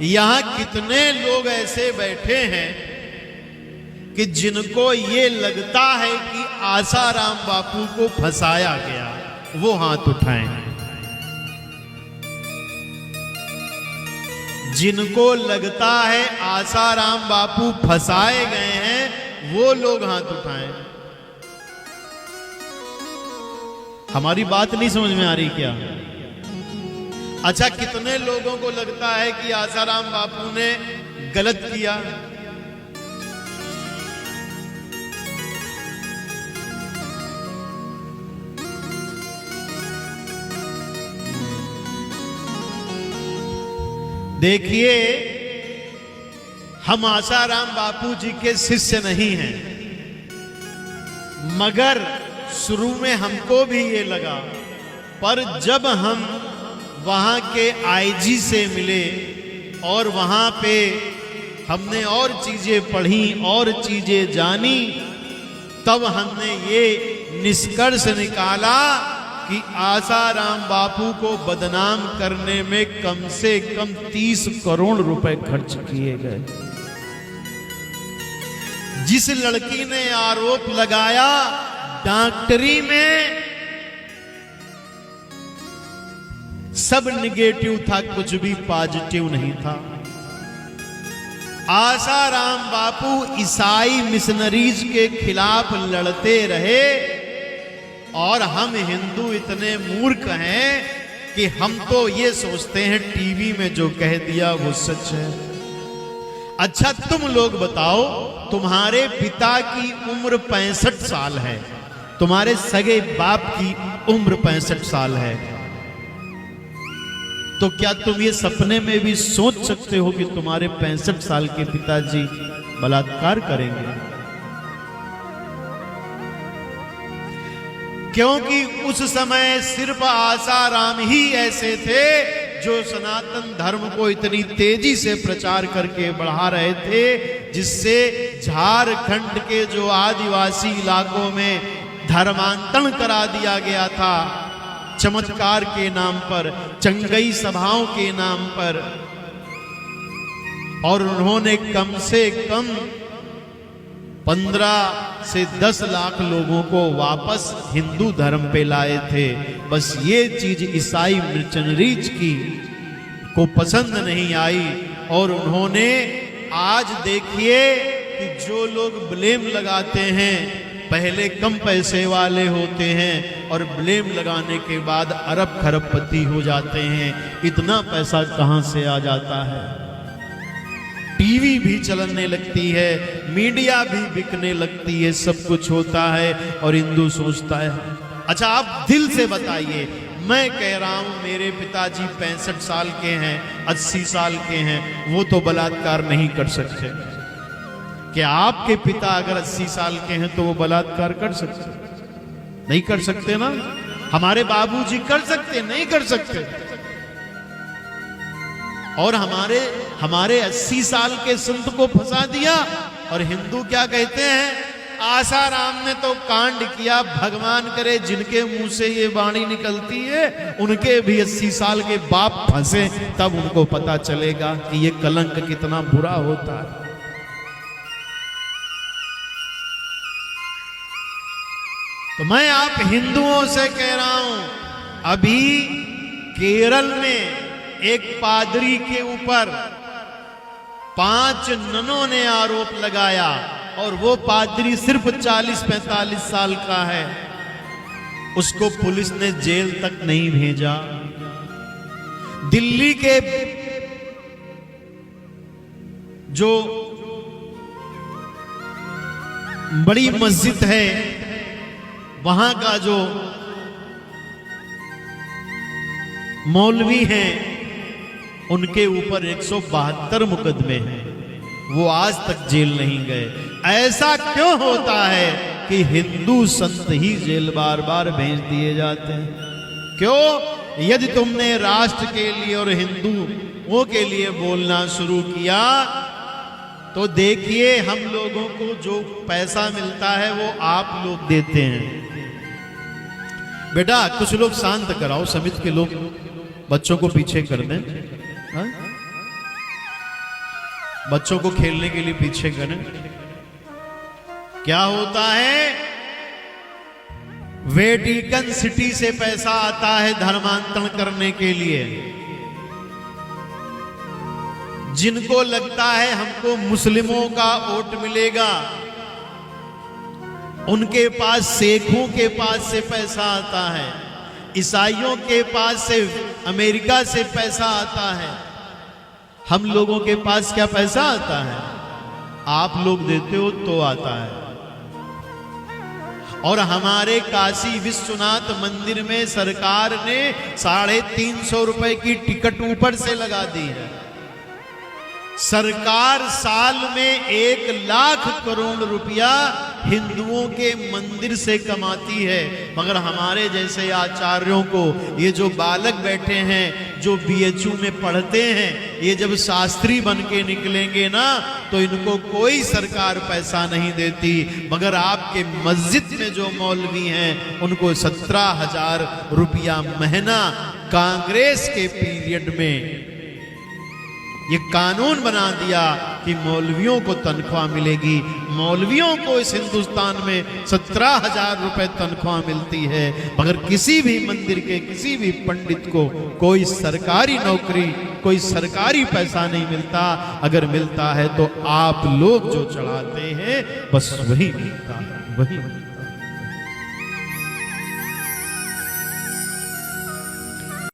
यहां कितने लोग ऐसे बैठे हैं कि जिनको ये लगता है कि आसाराम बापू को फंसाया गया, वो हाथ उठाएं। जिनको लगता है आसाराम बापू फंसाए गए हैं, वो लोग हाथ उठाएं। हमारी बात नहीं समझ में आ रही क्या? अच्छा, कितने लोगों को लगता है कि आसाराम बापू ने गलत किया? देखिए, हम आसाराम बापू जी के शिष्य नहीं हैं, मगर शुरू में हमको भी ये लगा, पर जब हम वहां के आईजी से मिले और वहां पे हमने और चीजें पढ़ी और चीजें जानी, तब हमने ये निष्कर्ष निकाला कि आसाराम बापू को बदनाम करने में कम से कम 30 करोड़ रुपए खर्च किए गए। जिस लड़की ने आरोप लगाया डॉक्टरी में सब निगेटिव था, कुछ भी पॉजिटिव नहीं था। आसाराम बापू ईसाई मिशनरीज के खिलाफ लड़ते रहे और हम हिंदू इतने मूर्ख हैं कि हम तो ये सोचते हैं टीवी में जो कह दिया वो सच है। अच्छा, तुम लोग बताओ, तुम्हारे पिता की उम्र 65 साल है, तुम्हारे सगे बाप की उम्र 65 साल है, तो क्या तुम ये सपने में भी सोच सकते हो कि तुम्हारे 65 साल के पिताजी बलात्कार करेंगे? क्योंकि उस समय सिर्फ आसाराम ही ऐसे थे जो सनातन धर्म को इतनी तेजी से प्रचार करके बढ़ा रहे थे, जिससे झारखंड के जो आदिवासी इलाकों में धर्मांतरण करा दिया गया था, चमत्कार के नाम पर, चंगई सभाओं के नाम पर, और उन्होंने कम से कम 15 से 10 लाख लोगों को वापस हिंदू धर्म पे लाए थे। बस ये चीज ईसाई मिशनरीज की को पसंद नहीं आई और उन्होंने, आज देखिए कि जो लोग ब्लेम लगाते हैं पहले कम पैसे वाले होते हैं और ब्लेम लगाने के बाद अरब खरबपति हो जाते हैं। इतना पैसा कहां से आ जाता है? टीवी भी चलने लगती है, मीडिया भी बिकने लगती है, सब कुछ होता है और हिंदू सोचता है। अच्छा, आप दिल से बताइए, मैं कह रहा हूं मेरे पिताजी 65 साल के हैं, 80 साल के हैं, वो तो बलात्कार नहीं कर सकते। क्या आपके पिता अगर 80 साल के हैं तो वो बलात्कार कर सकते? नहीं कर सकते ना। हमारे बाबूजी कर सकते? नहीं कर सकते। और हमारे 80 साल के संत को फंसा दिया। और हिंदू क्या कहते हैं? आसाराम ने तो कांड किया, भगवान करे जिनके मुंह से ये वाणी निकलती है उनके भी 80 साल के बाप फंसे, तब उनको पता चलेगा कि ये कलंक कितना बुरा होता है। तो मैं आप हिंदुओं से कह रहा हूं, अभी केरल में एक पादरी के ऊपर 5 ननों ने आरोप लगाया और वो पादरी सिर्फ 40-45 साल का है। उसको पुलिस ने जेल तक नहीं भेजा। दिल्ली के जो बड़ी मस्जिद है वहां का जो मौलवी हैं उनके ऊपर 172 मुकदमे हैं, वो आज तक जेल नहीं गए। ऐसा क्यों होता है कि हिंदू संत ही जेल बार बार भेज दिए जाते हैं? क्यों? यदि तुमने राष्ट्र के लिए और हिंदुओं के लिए बोलना शुरू किया तो देखिए, हम लोगों को जो पैसा मिलता है वो आप लोग देते हैं। बेटा कुछ लोग शांत कराओ, समिति के लोग बच्चों को पीछे कर दें। बच्चों को खेलने के लिए पीछे करें। क्या होता है, वेटिकन सिटी से पैसा आता है धर्मांतरण करने के लिए। जिनको लगता है हमको मुस्लिमों का वोट मिलेगा, उनके पास शेखों के पास से पैसा आता है, ईसाइयों के पास से, अमेरिका से पैसा आता है। हम लोगों के पास क्या पैसा आता है? आप लोग देते हो तो आता है। और हमारे काशी विश्वनाथ मंदिर में सरकार ने 350 रुपए की टिकट ऊपर से लगा दी है। सरकार साल में 1 लाख करोड़ रुपया हिंदुओं के मंदिर से कमाती है, मगर हमारे जैसे आचार्यों को, ये जो बालक बैठे हैं जो बीएचयू में पढ़ते हैं, ये जब शास्त्री बन के निकलेंगे ना तो इनको कोई सरकार पैसा नहीं देती। मगर आपके मस्जिद में जो मौलवी हैं उनको 17,000 रुपया महीना कांग्रेस के पीरियड में ये कानून बना दिया कि मौलवियों को तनख्वाह मिलेगी। मौलवियों को इस हिंदुस्तान में 17,000 रुपए तनख्वाह मिलती है, मगर किसी भी मंदिर के किसी भी पंडित को कोई सरकारी नौकरी, कोई सरकारी पैसा नहीं मिलता। अगर मिलता है तो आप लोग जो चढ़ाते हैं बस वही मिलता है, वही।